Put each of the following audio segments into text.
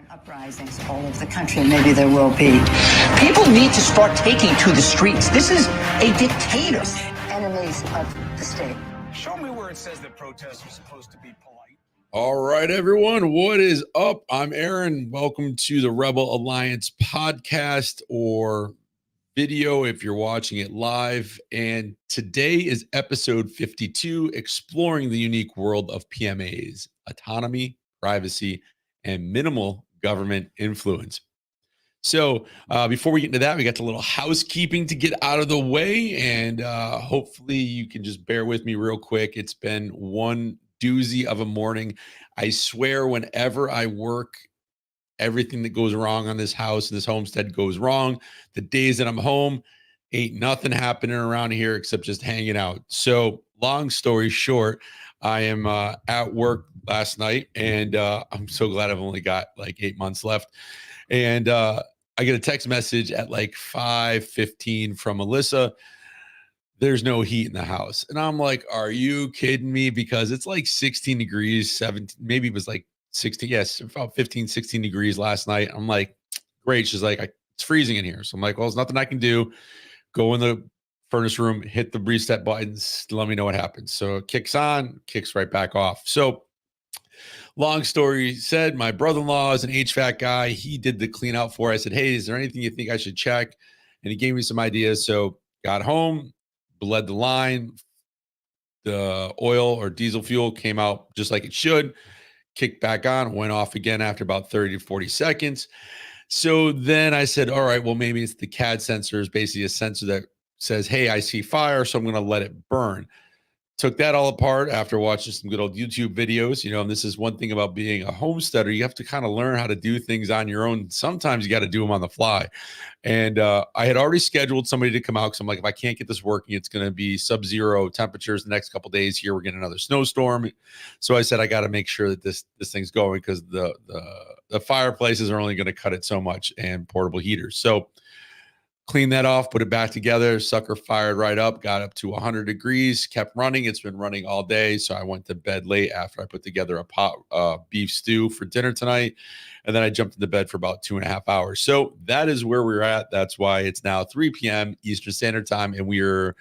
aren't uprisings all over the country, and maybe there will be. People need to start taking to the streets. This is a dictator. Enemies of the state. Show me where it says that protests are supposed to be polite. All right, everyone. What is up? I'm Aaron. Welcome to the Rebel Alliance podcast or video if you're watching it live. And today is episode 52, exploring the unique world of PMAs, autonomy, privacy, and minimal government influence. So before we get into that, we got a little housekeeping to get out of the way. And hopefully you can just bear with me real quick. It's been one doozy of a morning. I swear whenever I work, everything that goes wrong on this house and this homestead goes wrong. The days that I'm home, ain't nothing happening around here except just hanging out. So long story short, I am at work last night, and I'm so glad I've only got like 8 months left. And I get a text message at like 5:15 from Melissa. There's no heat in the house. And I'm like, are you kidding me? Because it's like 16 degrees, 17, maybe it was like 16. Yes, about 15, 16 degrees last night. I'm like, great. She's like, it's freezing in here. So I'm like, well, there's nothing I can do. Go in the furnace room, hit the reset buttons, let me know what happens. So it kicks on, kicks right back off. So long story said, my brother-in-law is an HVAC guy. He did the clean out for. I said, hey, is there anything you think I should check? And he gave me some ideas. So got home, bled the line. The oil or diesel fuel came out just like it should. Kicked back on, went off again after about 30 to 40 seconds. So then I said, all right, well, maybe it's the CAD sensor, is basically a sensor that says, hey, I see fire, so I'm going to let it burn. Took that all apart after watching some good old YouTube videos, and this is one thing about being a homesteader. You have to kind of learn how to do things on your own. Sometimes you got to do them on the fly. And I had already scheduled somebody to come out because I'm like, if I can't get this working, it's going to be sub-zero temperatures the next couple of days here. We're getting another snowstorm. So I said, I got to make sure that this thing's going because the fireplaces are only going to cut it so much and portable heaters. So clean that off, put it back together. Sucker fired right up, got up to 100 degrees, kept running. It's been running all day. So I went to bed late after I put together a pot beef stew for dinner tonight. And then I jumped into bed for about 2.5 hours. So that is where we're at. That's why it's now 3 p.m. Eastern Standard Time. And we are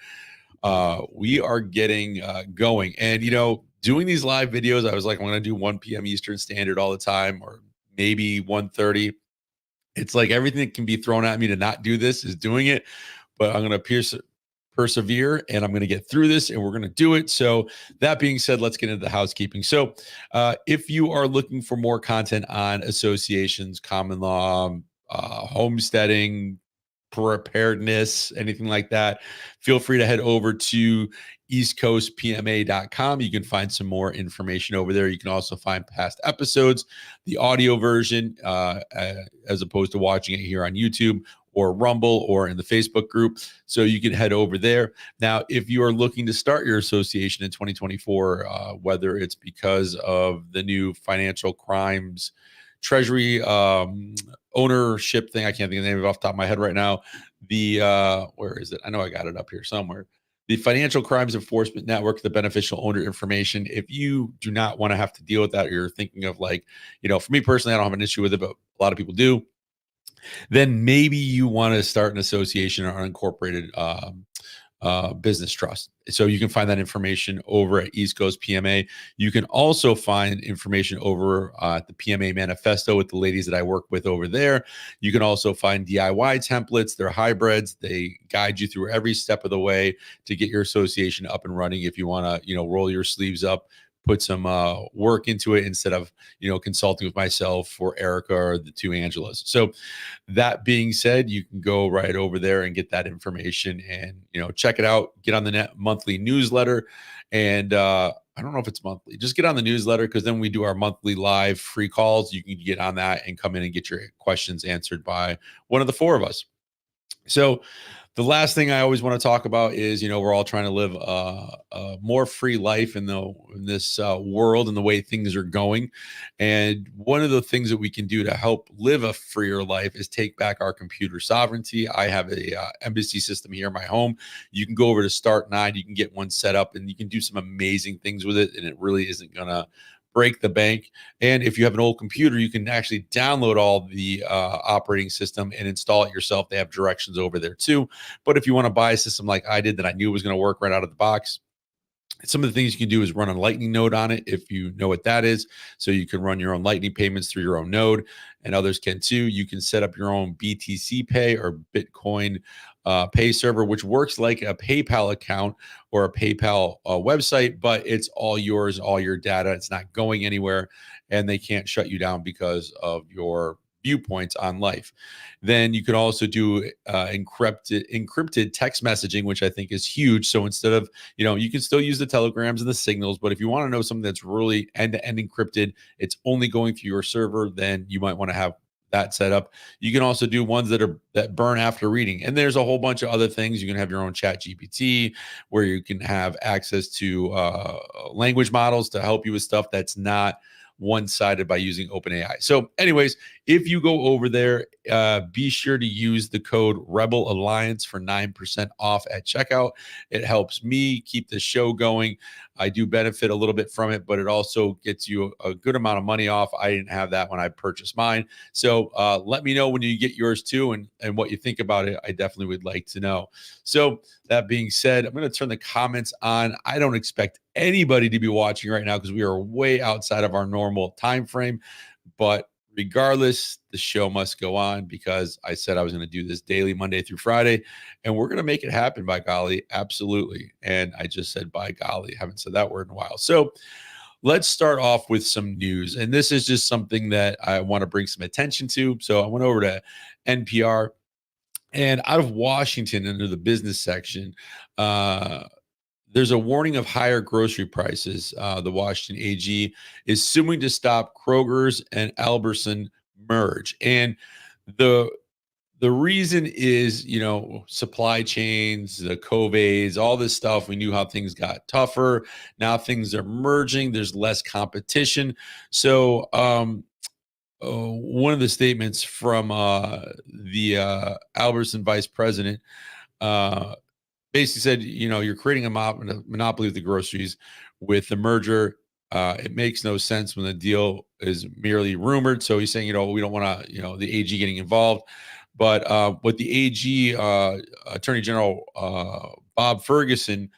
getting going. And, doing these live videos, I was like, I'm going to do 1 p.m. Eastern Standard all the time, or maybe 1:30. It's like everything that can be thrown at me to not do this is doing it, but I'm going to persevere and I'm going to get through this and we're going to do it. So that being said, let's get into the housekeeping. So if you are looking for more content on associations, common law, homesteading, preparedness, anything like that, feel free to head over to eastcoastpma.com. You can find some more information over there. You can also find past episodes, the audio version, as opposed to watching it here on YouTube or Rumble or in the Facebook group. So you can head over there. Now, if you are looking to start your association in 2024, whether it's because of the new financial crimes Treasury ownership thing, I can't think of the name of it off the top of my head right now. Where is it? I know I got it up here somewhere. The Financial Crimes Enforcement Network, the beneficial owner information. If you do not want to have to deal with that, or you're thinking of like, for me personally, I don't have an issue with it, but a lot of people do. Then maybe you want to start an association or unincorporated business trust. So you can find that information over at East Coast PMA. You can also find information over at the PMA Manifesto with the ladies that I work with over there. You can also find DIY templates. They're hybrids. They guide you through every step of the way to get your association up and running. If you want to, roll your sleeves up, put some work into it instead of, consulting with myself or Erica or the two Angelas. So that being said, you can go right over there and get that information and, check it out, get on the monthly newsletter. And I don't know if it's monthly, just get on the newsletter, because then we do our monthly live free calls. You can get on that and come in and get your questions answered by one of the four of us. So the last thing I always want to talk about is, we're all trying to live a more free life in this world and the way things are going. And one of the things that we can do to help live a freer life is take back our computer sovereignty. I have a embassy system here in my home. You can go over to Start 9. You can get one set up and you can do some amazing things with it. And it really isn't going to break the bank. And if you have an old computer, you can actually download all the operating system and install it yourself. They have directions over there too. But if you want to buy a system like I did that I knew was going to work right out of the box, some of the things you can do is run a lightning node on it, if you know what that is. So you can run your own lightning payments through your own node, and others can too. You can set up your own BTC Pay or Bitcoin pay server, which works like a PayPal account or a PayPal website, but it's all yours, all your data. It's not going anywhere, and they can't shut you down because of your viewpoints on life. Then you can also do encrypted text messaging, which I think is huge. So instead of, you can still use the telegrams and the signals, but if you want to know something that's really end-to-end encrypted, it's only going through your server, then you might want to have that set up. You can also do ones that burn after reading. And there's a whole bunch of other things. You can have your own chat GPT where you can have access to language models to help you with stuff that's not one-sided by using OpenAI. So anyways, if you go over there, be sure to use the code Rebel Alliance for 9% off at checkout. It helps me keep the show going. I do benefit a little bit from it, but it also gets you a good amount of money off. I didn't have that when I purchased mine. So let me know when you get yours too, and what you think about it. I definitely would like to know. So that being said, I'm going to turn the comments on. I don't expect anybody to be watching right now because we are way outside of our normal time frame. But regardless, the show must go on because I said I was going to do this daily, Monday through Friday, and we're going to make it happen, by golly. Absolutely. And I just said, by golly, haven't said that word in a while. So let's start off with some news. And this is just something that I want to bring some attention to. So I went over to NPR, and out of Washington, under the business section, there's a warning of higher grocery prices. The Washington AG is suing to stop Kroger's and Albertson merge. And the reason is, supply chains, the COVIDs, all this stuff. We knew how things got tougher. Now things are merging. There's less competition. So one of the statements from the Albertson vice president basically said, you're creating a monopoly of the groceries with the merger. It makes no sense when the deal is merely rumored. So he's saying, we don't want to, the AG getting involved. But what the AG Attorney General Bob Ferguson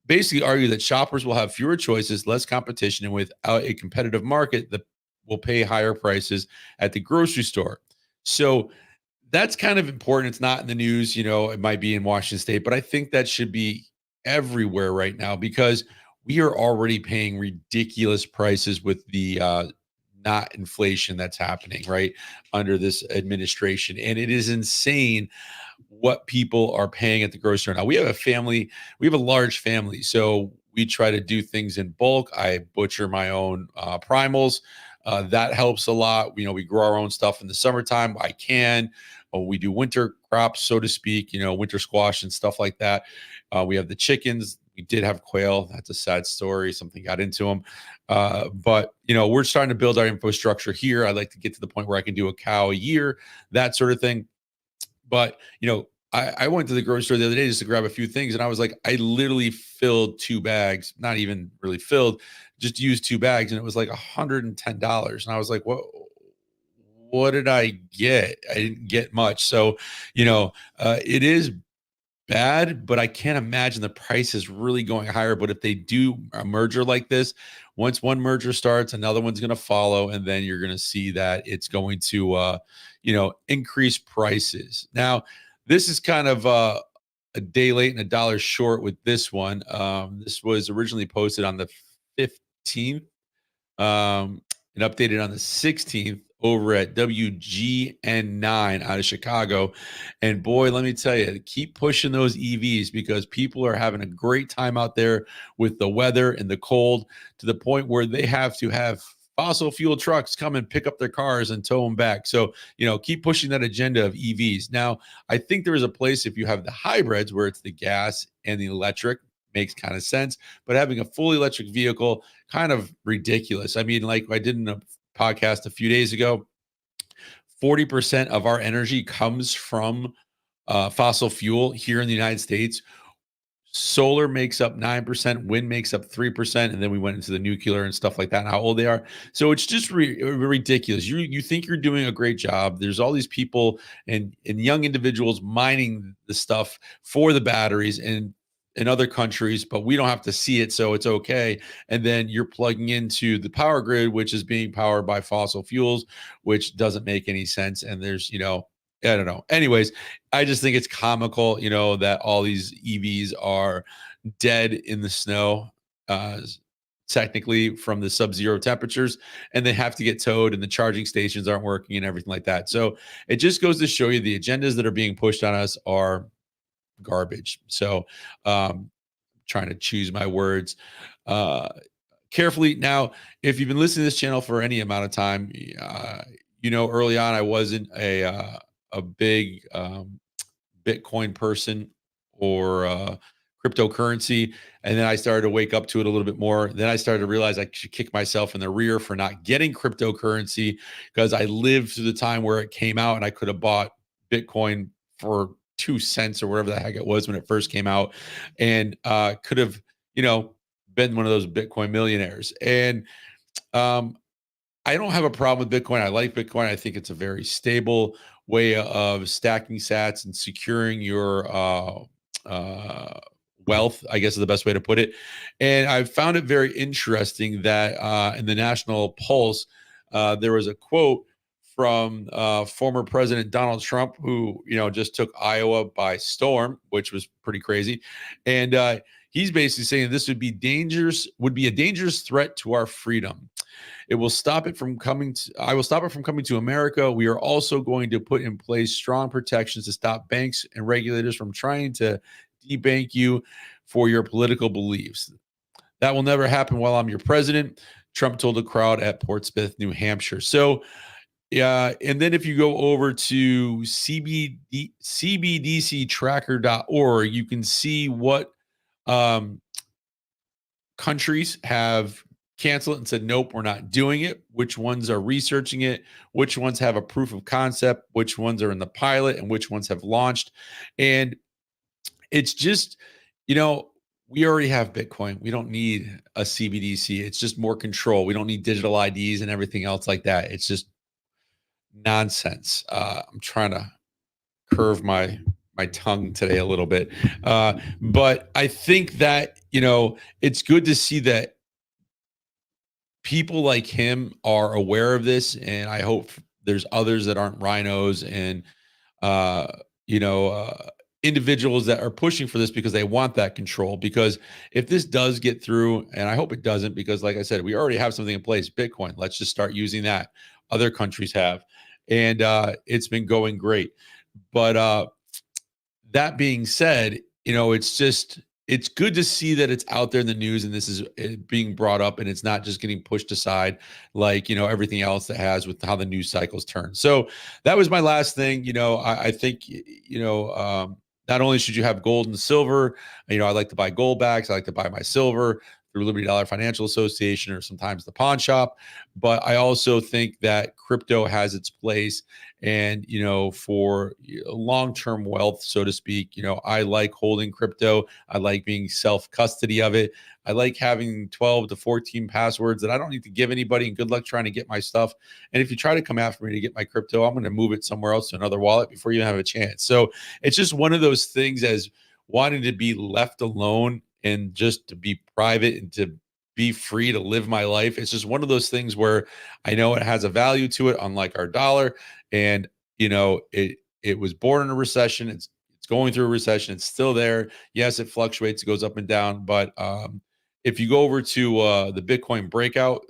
basically argued that shoppers will have fewer choices, less competition, and without a competitive market that will pay higher prices at the grocery store. So that's kind of important. It's not in the news, it might be in Washington State, but I think that should be everywhere right now because we are already paying ridiculous prices with the not inflation that's happening right under this administration. And it is insane what people are paying at the grocery store. Now we have a large family. So we try to do things in bulk. I butcher my own primals. That helps a lot. We grow our own stuff in the summertime. I can. We do winter crops, so to speak, winter squash and stuff like that. We have the chickens. We did have quail. That's a sad story. Something got into them. But, we're starting to build our infrastructure here. I'd like to get to the point where I can do a cow a year, that sort of thing. But, I went to the grocery store the other day just to grab a few things. And I was like, I literally filled 2 bags, not even really filled, just used 2 bags. And it was like $110. And I was like, what did I get? I didn't get much. So, it is bad, but I can't imagine the price is really going higher. But if they do a merger like this, once one merger starts, another one's going to follow. And then you're going to see that it's going to, increase prices. Now, this is kind of a day late and a dollar short with this one. This was originally posted on the 15th and updated on the 16th over at WGN9 out of Chicago. And boy, let me tell you, keep pushing those EVs because people are having a great time out there with the weather and the cold to the point where they have to have fossil fuel trucks come and pick up their cars and tow them back. So, keep pushing that agenda of EVs. Now, I think there is a place if you have the hybrids where it's the gas and the electric, makes kind of sense, but having a fully electric vehicle, kind of ridiculous. I mean, like I did in a podcast a few days ago, 40% of our energy comes from fossil fuel here in the United States. solar makes up 9%, wind makes up 3%, and then we went into the nuclear and stuff like that and how old they are. So it's just ridiculous. You think you're doing a great job. There's all these people and young individuals mining the stuff for the batteries and in other countries, but we don't have to see it, so it's okay. And then you're plugging into the power grid, which is being powered by fossil fuels, which doesn't make any sense. And there's, I don't know. Anyways, I just think it's comical, that all these EVs are dead in the snow, uh, technically from the sub-zero temperatures, and they have to get towed, and the charging stations aren't working and everything like that. So it just goes to show you the agendas that are being pushed on us are garbage. So, trying to choose my words uh, carefully. Now, if you've been listening to this channel for any amount of time, early on I wasn't a big Bitcoin person or cryptocurrency. And then I started to wake up to it a little bit more. Then I started to realize I should kick myself in the rear for not getting cryptocurrency because I lived through the time where it came out and I could have bought Bitcoin for 2 cents or whatever the heck it was when it first came out and could have, been one of those Bitcoin millionaires. And I don't have a problem with Bitcoin. I like Bitcoin. I think it's a very stable way of stacking sats and securing your wealth, I guess is the best way to put it. And I found it very interesting that in the National Pulse, there was a quote from former President Donald Trump, who just took Iowa by storm, which was pretty crazy. And he's basically saying this would be a dangerous threat to our freedom. It will stop it from coming to, I will stop it from coming to America. We are also going to put in place strong protections to stop banks and regulators from trying to debank you for your political beliefs. That will never happen while I'm your president, Trump told a crowd at Portsmouth, New Hampshire. So, yeah, and then if you go over to cbdctracker.org, you can see what countries have canceled and said, nope, we're not doing it, which ones are researching it, which ones have a proof of concept, which ones are in the pilot, and which ones have launched. And it's just, we already have Bitcoin. We don't need a CBDC. It's just more control. We don't need digital IDs and everything else like that. It's just nonsense. I'm trying to curve my tongue today a little bit. But I think that, it's good to see that people like him are aware of this. And I hope there's others that aren't rhinos and, individuals that are pushing for this because they want that control. Because if this does get through, and I hope it doesn't, because like I said, we already have something in place, Bitcoin. Let's just start using that. Other countries have. And it's been going great. But that being said, it's good to see that it's out there in the news and this is being brought up and it's not just getting pushed aside like, everything else that has with how the news cycles turn. So that was my last thing. I think, not only should you have gold and silver, I like to buy gold backs. I like to buy my silver through Liberty Dollar Financial Association or sometimes the pawn shop. But I also think that crypto has its place. And, for long-term wealth, so to speak, I like holding crypto. I like being self-custody of it. I like having 12 to 14 passwords that I don't need to give anybody. And good luck trying to get my stuff. And if you try to come after me to get my crypto, I'm going to move it somewhere else to another wallet before you have a chance. So it's just one of those things as wanting to be left alone and just to be private and to be free to live my life. It's just one of those things where I know it has a value to it, unlike our dollar. And, it was born in a recession. It's going through a recession. It's still there. Yes, it fluctuates. It goes up and down. But if you go over to the Bitcoin breakout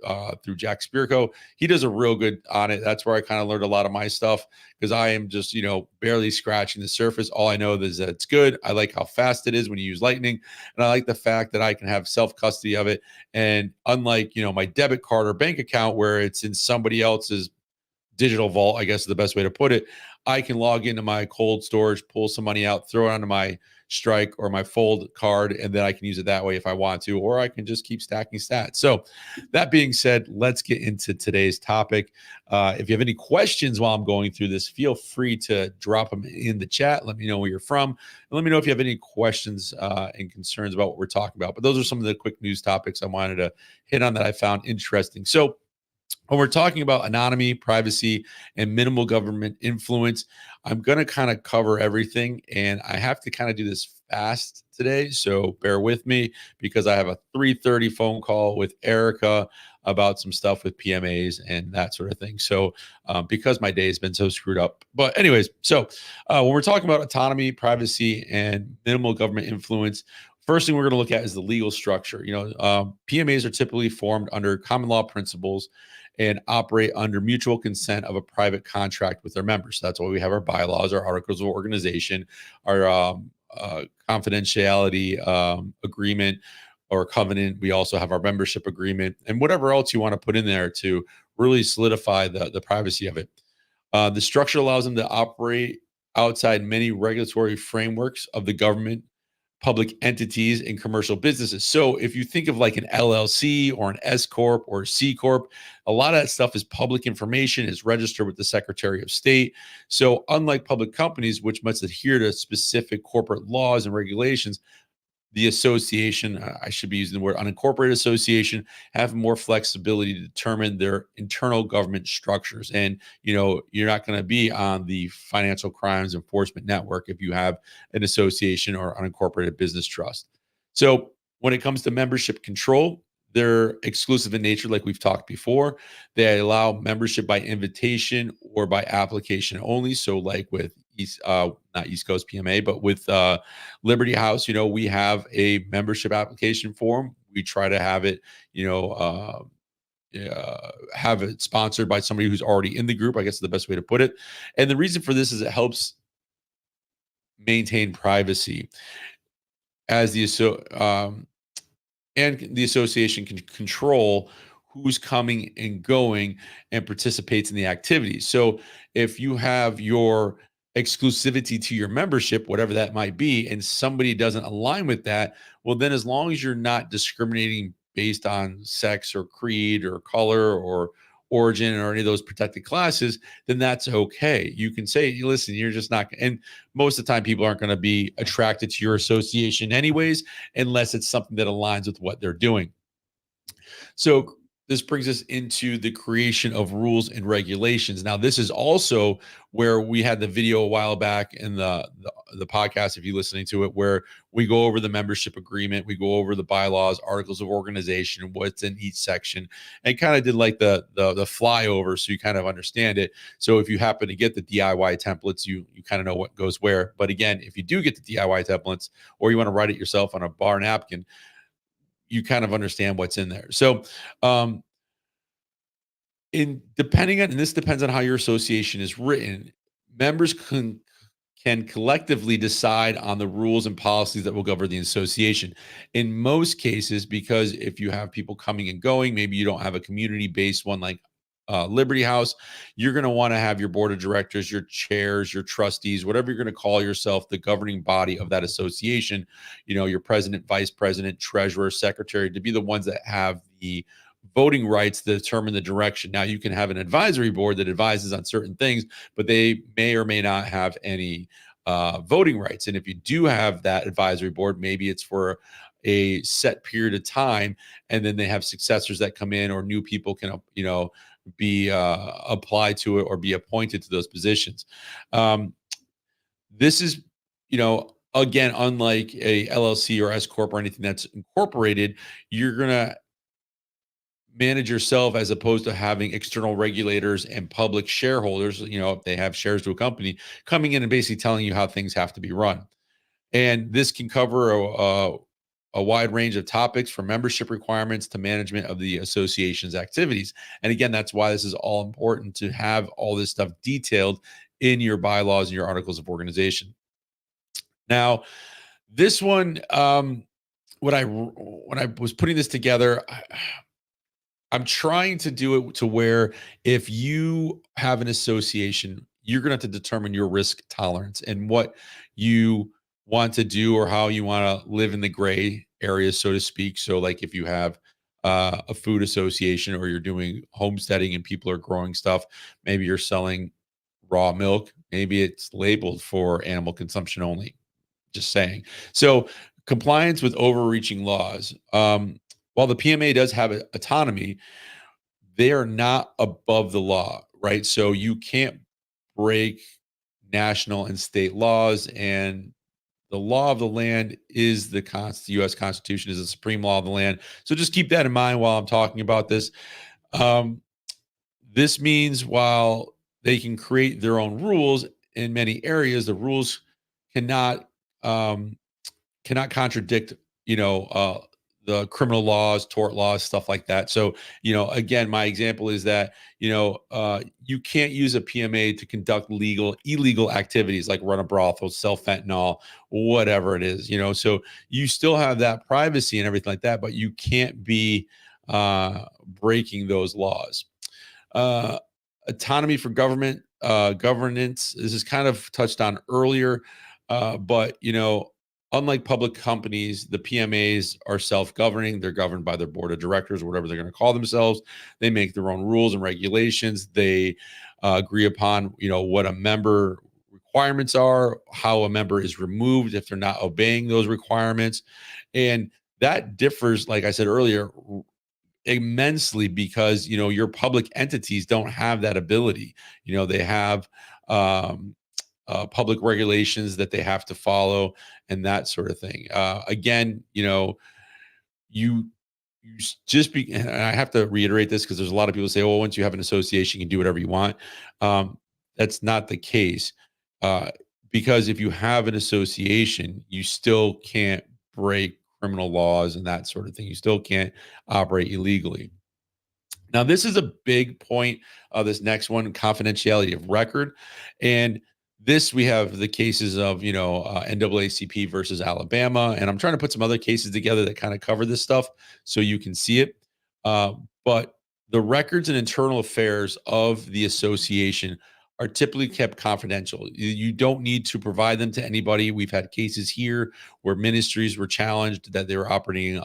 through Jack Spirko, he does a real good on it. That's where I kind of learned a lot of my stuff because I am just, barely scratching the surface. All I know is that it's good. I like how fast it is when you use Lightning. And I like the fact that I can have self-custody of it. And unlike, my debit card or bank account where it's in somebody else's digital vault, I guess is the best way to put it, I can log into my cold storage, pull some money out, throw it onto my strike or my fold card, and then I can use it that way if I want to, or I can just keep stacking stats. So that being said, let's get into today's topic. If you have any questions while I'm going through this, feel free to drop them in the chat. Let me know where you're from, and let me know if you have any questions and concerns about what we're talking about. But those are some of the quick news topics I wanted to hit on that I found interesting. So when we're talking about autonomy, privacy, and minimal government influence, I'm going to kind of cover everything. And I have to kind of do this fast today. So bear with me because I have a 3:30 phone call with Erica about some stuff with PMAs and that sort of thing. So because my day has been so screwed up. But anyways, so when we're talking about autonomy, privacy, and minimal government influence, first thing we're going to look at is the legal structure. PMAs are typically formed under common law principles and operate under mutual consent of a private contract with their members. So that's why we have our bylaws, our articles of organization, our confidentiality agreement or covenant. We also have our membership agreement and whatever else you want to put in there to really solidify the privacy of it. The structure allows them to operate outside many regulatory frameworks of the government, public entities, and commercial businesses. So if you think of like an LLC or an S corp or a C corp, a lot of that stuff is public information, is registered with the Secretary of State. So unlike public companies, which must adhere to specific corporate laws and regulations, the association, I should be using the word unincorporated association, have more flexibility to determine their internal government structures. And, you're not going to be on the Financial Crimes Enforcement Network if you have an association or unincorporated business trust. So when it comes to membership control, they're exclusive in nature, like we've talked before. They allow membership by invitation or by application only. So like with not East Coast PMA, but with Liberty House, we have a membership application form. We try to have it, have it sponsored by somebody who's already in the group, I guess is the best way to put it. And the reason for this is it helps maintain privacy as and the association can control who's coming and going and participates in the activities. So if you have your exclusivity to your membership, whatever that might be, and somebody doesn't align with that, well, then as long as you're not discriminating based on sex or creed or color or origin or any of those protected classes, then that's okay. You can say, listen, you're just not, and most of the time people aren't going to be attracted to your association anyways, unless it's something that aligns with what they're doing. So this brings us into the creation of rules and regulations. Now, this is also where we had the video a while back in the podcast, if you're listening to it, where we go over the membership agreement, we go over the bylaws, articles of organization, what's in each section, and kind of did like the flyover so you kind of understand it. So if you happen to get the DIY templates, you kind of know what goes where. But again, if you do get the DIY templates or you want to write it yourself on a bar napkin, you kind of understand what's in there. So, and this depends on how your association is written. Members can collectively decide on the rules and policies that will govern the association. In most cases, because if you have people coming and going, maybe you don't have a community-based one like Liberty House, you're going to want to have your board of directors, your chairs, your trustees, whatever you're going to call yourself, the governing body of that association, your president, vice president, treasurer, secretary, to be the ones that have the voting rights to determine the direction. Now, you can have an advisory board that advises on certain things, but they may or may not have any voting rights. And if you do have that advisory board, maybe it's for a set period of time, and then they have successors that come in, or new people can, be applied to it or be appointed to those positions. This is, again, unlike a LLC or S corp or anything that's incorporated, you're going to manage yourself as opposed to having external regulators and public shareholders, if they have shares to a company, coming in and basically telling you how things have to be run. And this can cover a wide range of topics, from membership requirements to management of the association's activities. And again, that's why this is all important, to have all this stuff detailed in your bylaws and your articles of organization. Now, this one, when I was putting this together, I'm trying to do it to where if you have an association, you're going to have to determine your risk tolerance and what you want to do or how you want to live in the gray areas, so to speak. So, like if you have a food association or you're doing homesteading and people are growing stuff, maybe you're selling raw milk, maybe it's labeled for animal consumption only. Just saying. So, compliance with overreaching laws. While the PMA does have autonomy, they are not above the law, right? So you can't break national and state laws, and the law of the land is the U.S. Constitution is the supreme law of the land. So just keep that in mind while I'm talking about this. Um, this means while they can create their own rules in many areas, the rules cannot um, contradict, the criminal laws, tort laws, stuff like that. So, again, my example is that, you can't use a PMA to conduct illegal activities like run a brothel, sell fentanyl, whatever it is, so you still have that privacy and everything like that, but you can't be breaking those laws. Uh, Autonomy for government, governance. This is kind of touched on earlier, but unlike public companies, the PMAs are self-governing. They're governed by their board of directors, or whatever they're going to call themselves. They make their own rules and regulations. They agree upon, what a member requirements are, how a member is removed if they're not obeying those requirements, and that differs, like I said earlier, immensely because your public entities don't have that ability. They have public regulations that they have to follow and that sort of thing. Again, you just be, and I have to reiterate this because there's a lot of people say, well, once you have an association, you can do whatever you want. That's not the case. Because if you have an association, you still can't break criminal laws and that sort of thing. You still can't operate illegally. Now, this is a big point of this next one, confidentiality of record. And this, we have the cases of, NAACP versus Alabama. And I'm trying to put some other cases together that kind of cover this stuff so you can see it. But the records and internal affairs of the association are typically kept confidential. You don't need to provide them to anybody. We've had cases here where ministries were challenged that they were operating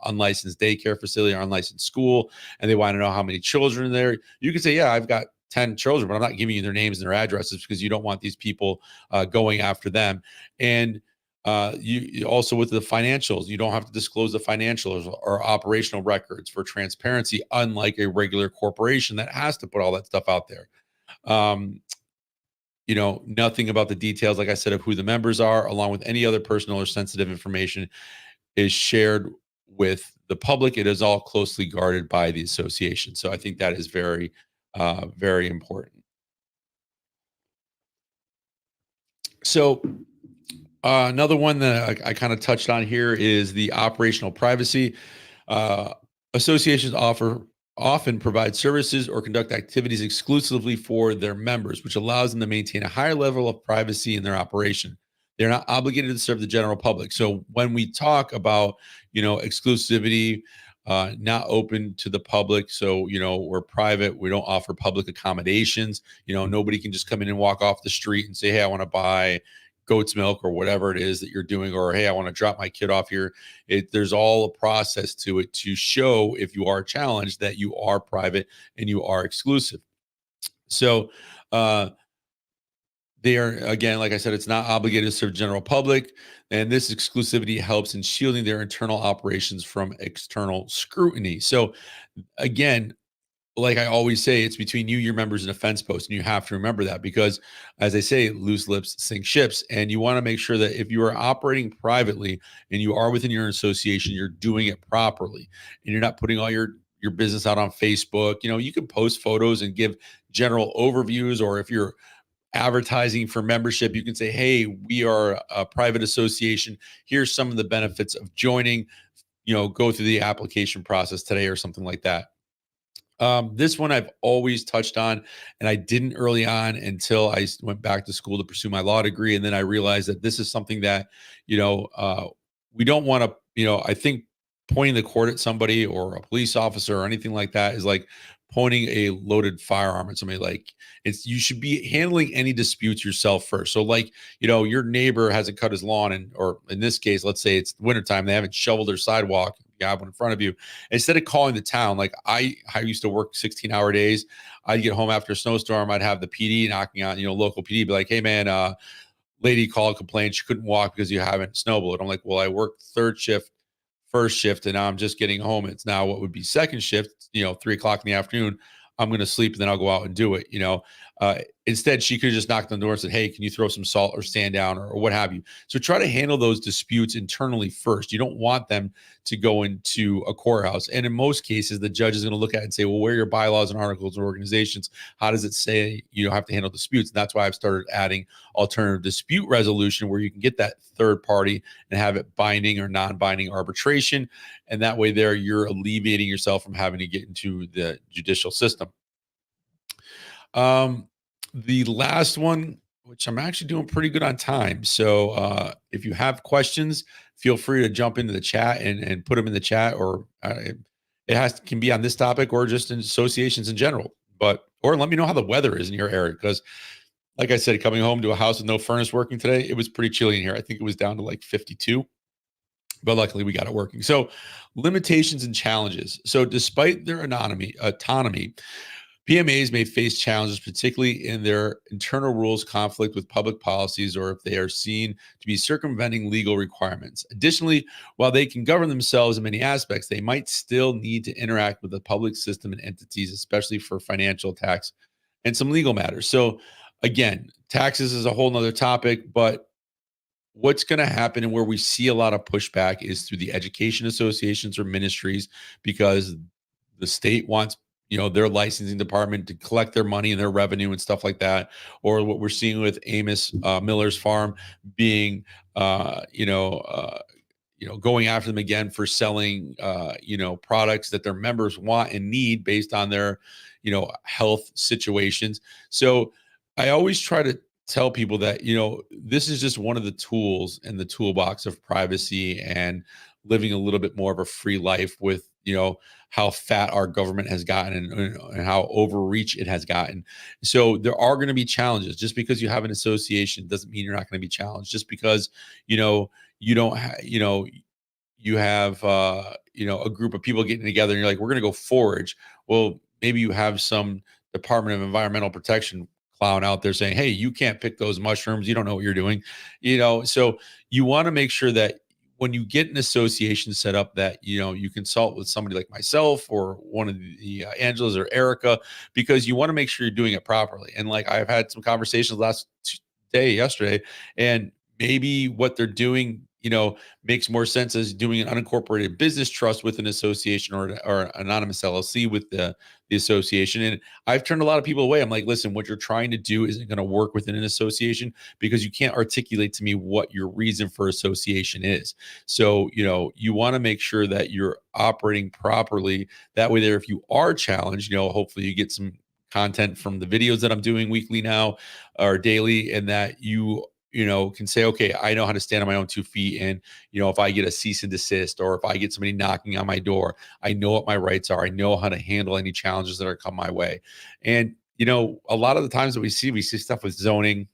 unlicensed daycare facility or unlicensed school, and they want to know how many children are there. You can say, yeah, I've got 10 children, but I'm not giving you their names and their addresses because you don't want these people going after them. And you also, with the financials, you don't have to disclose the financials or operational records for transparency, unlike a regular corporation that has to put all that stuff out there. Nothing about the details, like I said, of who the members are, along with any other personal or sensitive information, is shared with the public. It is all closely guarded by the association. So I think that is very, very important. So another one that I kind of touched on here is the operational privacy. Associations often provide services or conduct activities exclusively for their members, which allows them to maintain a higher level of privacy in their operation. They're not obligated to serve the general public. So when we talk about, exclusivity, not open to the public. So, we're private. We don't offer public accommodations. Nobody can just come in and walk off the street and say, hey, I want to buy goat's milk or whatever it is that you're doing, or hey, I want to drop my kid off here. There's all a process to it to show, if you are challenged, that you are private and you are exclusive. So they are, again, like I said, it's not obligated to serve general public, and this exclusivity helps in shielding their internal operations from external scrutiny. So again, like I always say, it's between you, your members, and a fence post. And you have to remember that because, as I say, loose lips sink ships. And you want to make sure that if you are operating privately and you are within your association, you're doing it properly. And you're not putting all your business out on Facebook. You can post photos and give general overviews, or if you're advertising for membership, you can say, hey, we are a private association. Here's some of the benefits of joining, go through the application process today or something like that. This one I've always touched on, and I didn't early on until I went back to school to pursue my law degree. And then I realized that this is something that, we don't want to, I think pointing the court at somebody or a police officer or anything like that is like pointing a loaded firearm at somebody. Like, you should be handling any disputes yourself first. So like, your neighbor hasn't cut his lawn, or in this case, let's say it's wintertime, they haven't shoveled their sidewalk, you have one in front of you. Instead of calling the town, like I used to work 16-hour days. I'd get home after a snowstorm, I'd have the PD knocking on, local PD, be like, hey man, lady called, complained she couldn't walk because you haven't snowblowed. I'm like, well, I worked third shift, first shift, and now I'm just getting home. It's now what would be second shift, 3 o'clock in the afternoon. I'm going to sleep and then I'll go out and do it. Instead, she could have just knocked on the door and said, hey, can you throw some salt or sand down, or what have you? So try to handle those disputes internally first. You don't want them to go into a courthouse. And in most cases, the judge is going to look at it and say, well, where are your bylaws and articles and organizations? How does it say you don't have to handle disputes? And that's why I've started adding alternative dispute resolution, where you can get that third party and have it binding or non-binding arbitration. And that way there, you're alleviating yourself from having to get into the judicial system. The last one, which I'm actually doing pretty good on time. So if you have questions, feel free to jump into the chat and put them in the chat, or can be on this topic or just in associations in general. Or let me know how the weather is in your area, because like I said, coming home to a house with no furnace working today, it was pretty chilly in here. I think it was down to like 52, but luckily we got it working. So limitations and challenges. So despite their autonomy, PMAs may face challenges, particularly in their internal rules conflict with public policies, or if they are seen to be circumventing legal requirements. Additionally, while they can govern themselves in many aspects, they might still need to interact with the public system and entities, especially for financial, tax, and some legal matters. So again, taxes is a whole nother topic, but what's going to happen and where we see a lot of pushback is through the education associations or ministries, because the state wants their licensing department to collect their money and their revenue and stuff like that. Or what we're seeing with Amos Miller's farm being, going after them again for selling, products that their members want and need based on their, health situations. So I always try to tell people that, this is just one of the tools in the toolbox of privacy and living a little bit more of a free life with, how fat our government has gotten and how overreach it has gotten. So there are going to be challenges. Just because you have an association doesn't mean you're not going to be challenged. Just because, you don't you have a group of people getting together and you're like, we're going to go forage. Well, maybe you have some Department of Environmental Protection clown out there saying, hey, you can't pick those mushrooms, you don't know what you're doing. So you want to make sure that when you get an association set up, that you consult with somebody like myself or one of the Angelas or Erica, because you want to make sure you're doing it properly. And like, I've had some conversations yesterday, and maybe what they're doing makes more sense as doing an unincorporated business trust with an association, or anonymous LLC with the association. And I've turned a lot of people away. I'm like, listen, what you're trying to do isn't going to work within an association, because you can't articulate to me what your reason for association is. So, you want to make sure that you're operating properly. That way there, if you are challenged, hopefully you get some content from the videos that I'm doing weekly now or daily, and that you can say, okay, I know how to stand on my own 2 feet. And, if I get a cease and desist, or if I get somebody knocking on my door, I know what my rights are. I know how to handle any challenges that are come my way. And, a lot of the times that we see stuff with zoning,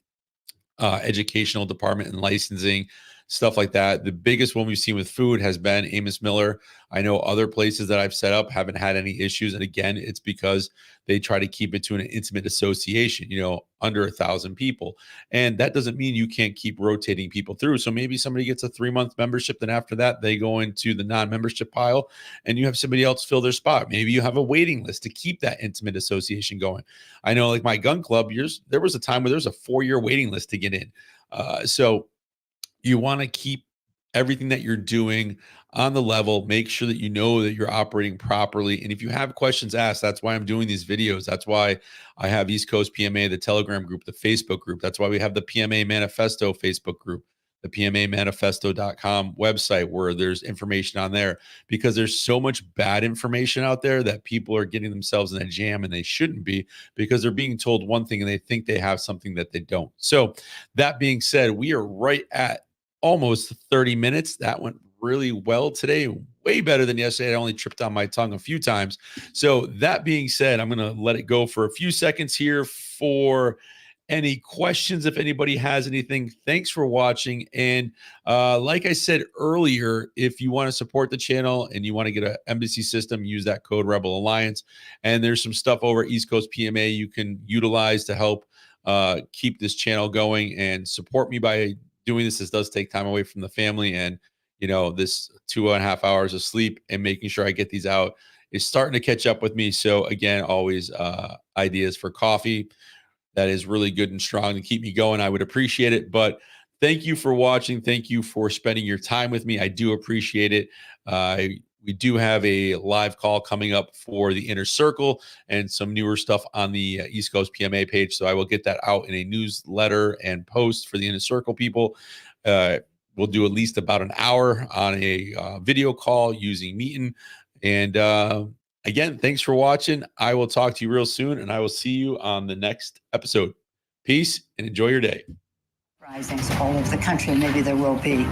educational department and licensing, stuff like that. The biggest one we've seen with food has been Amos Miller. I know other places that I've set up haven't had any issues. And again, it's because they try to keep it to an intimate association, under 1,000 people. And that doesn't mean you can't keep rotating people through. So maybe somebody gets a 3-month membership, then after that, they go into the non-membership pile and you have somebody else fill their spot. Maybe you have a waiting list to keep that intimate association going. I know, like my gun club, there was a time where there was a 4-year waiting list to get in. So you want to keep everything that you're doing on the level. Make sure that that you're operating properly. And if you have questions, ask. That's why I'm doing these videos. That's why I have East Coast PMA, the Telegram group, the Facebook group. That's why we have the PMA Manifesto Facebook group, the PMAmanifesto.com website, where there's information on there, because there's so much bad information out there that people are getting themselves in a jam, and they shouldn't be, because they're being told one thing and they think they have something that they don't. So that being said, we are right at almost 30 minutes. That went really well today, way better than yesterday. I only tripped on my tongue a few times. So that being said, I'm going to let it go for a few seconds here for any questions. If anybody has anything, thanks for watching. And like I said earlier, if you want to support the channel and you want to get an embassy system, use that code Rebel Alliance. And there's some stuff over at East Coast PMA you can utilize to help keep this channel going and support me by doing this. This does take time away from the family, and this 2.5 hours of sleep and making sure I get these out is starting to catch up with me. So again, always ideas for coffee that is really good and strong to keep me going. I would appreciate it. But thank you for watching. Thank you for spending your time with me. I do appreciate it. We do have a live call coming up for the Inner Circle and some newer stuff on the East Coast PMA page. So I will get that out in a newsletter and post for the Inner Circle people. We'll do at least about an hour on a video call using Meetin. And again, thanks for watching. I will talk to you real soon, and I will see you on the next episode. Peace and enjoy your day. Risings all over the country, maybe there will be.